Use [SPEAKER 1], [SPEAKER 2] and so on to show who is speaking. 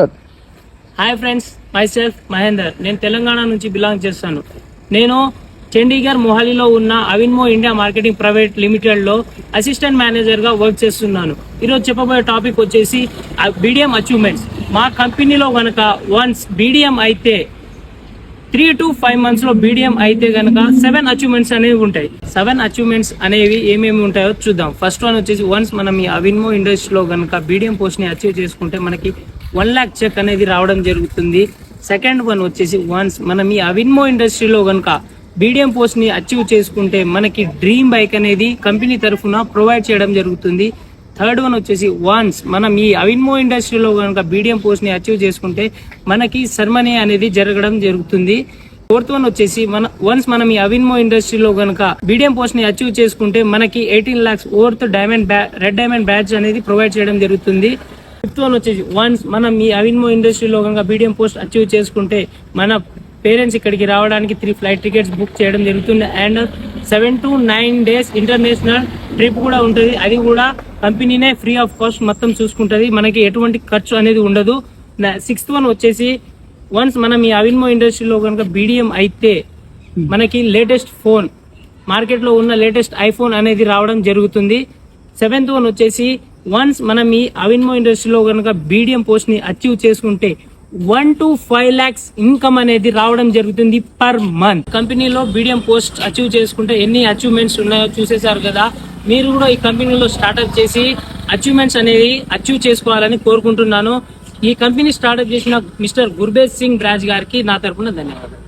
[SPEAKER 1] Start.
[SPEAKER 2] Hi friends, my self Mahender. నేను తెలంగాణ నుంచి belong చేస్తాను. నేను చండీగఢ్ మొహాలీలో ఉన్న అవిన్మో ఇండియా మార్కెటింగ్ ప్రైవేట్ లిమిటెడ్ లో అసిస్టెంట్ మేనేజర్ గా వర్క్ చేస్తున్నాను. ఈరోజు చెప్పబోయే టాపిక్ వచ్చేసి బీడిఎం అచీవ్మెంట్స్. మా కంపెనీలో గనక వన్స్ బీడిఎం అయితే 3 to 5 months లో బీడిఎం అయితే గనక 7 అచీవ్మెంట్స్ అనేవి ఉంటాయి. 7 అచీవ్మెంట్స్ అనేవి ఏమేమి ఉంటాయో చూద్దాం. ఫస్ట్ వన్ వచ్చేసి వన్స్ మనం ఈ అవిన్మో ఇండస్ట్రీలో గనక బీడిఎం పోస్ట్ ని అచీవ్ చేసుకుంటే మనకి 1 lakh చెక్ అనేది రావడం జరుగుతుంది. సెకండ్ వన్ వచ్చేసి వన్స్ మనం ఈ అవిన్మో ఇండస్ట్రీలో గనక బీడిఎం పోస్ట్ ని అచీవ్ చేసుకుంటే మనకి డ్రీమ్ బైక్ అనేది కంపెనీ తరఫున ప్రొవైడ్ చేయడం జరుగుతుంది. థర్డ్ వన్ వచ్చేసి వన్స్ మనం ఈ అవిన్మో ఇండస్ట్రీలో కనుక బీడిఎం పోస్ట్ ని అచీవ్ చేసుకుంటే మనకి సెరమనీ అనేది జరగడం జరుగుతుంది. ఫోర్త్ వన్ వచ్చేసి వన్స్ మనం ఈ అవిన్మో ఇండస్ట్రీలో కనుక బీడిఎం పోస్ట్ ని అచీవ్ చేసుకుంటే మనకి 18 lakhs worth red diamond badge అనేది ప్రొవైడ్ చేయడం జరుగుతుంది. ఫిఫ్త్ వన్ వచ్చేసి వన్స్ మనం ఈ అవిన్మో ఇండస్ట్రీలో కనుక బీడిఎం పోస్ట్ అచీవ్ చేసుకుంటే మన పేరెంట్స్ ఇక్కడికి రావడానికి 3 ఫ్లైట్ టికెట్స్ బుక్ చేయడం జరుగుతుంది. And 7 to 9 days international trip కూడా ఉంటుంది. అది కూడా కంపెనీనే ఫ్రీ ఆఫ్ కాస్ట్ మొత్తం చూసుకుంటది, మనకి ఎటువంటి ఖర్చు అనేది ఉండదు. సిక్స్త్ వన్ వచ్చేసి వన్స్ మనం ఈ అవిన్మో ఇండస్ట్రీలో కనుక బీడిఎం అయితే మనకి లేటెస్ట్ ఫోన్, మార్కెట్ లో ఉన్న లేటెస్ట్ ఐఫోన్ అనేది రావడం జరుగుతుంది. సెవెంత్ వన్ వచ్చేసి వన్స్ మనం ఈ అవిన్మో ఇండస్ట్రీలో కనుక బీడిఎం పోస్ట్ ని అచీవ్ చేసుకుంటే 1 to 5 lakhs ఇన్కమ్ అనేది రావడం జరుగుతుంది పర్ మంత్. కంపెనీలో బీడిఎం పోస్ట్ అచీవ్ చేసుకుంటే ఎన్ని అచీవ్మెంట్స్ ఉన్నాయో చూసేశారు కదా. మీరు కూడా ఈ కంపెనీలో స్టార్ట్అప్ చేసి అచీవ్మెంట్స్ అనేది అచీవ్ చేసుకోవాలని కోరుకుంటున్నాను. ఈ కంపెనీ స్టార్ట్అప్ చేసిన మిస్టర్ గుర్బేజ్ సింగ్ బ్రాజ్ గారికి నా తరపున ధన్యవాదాలు.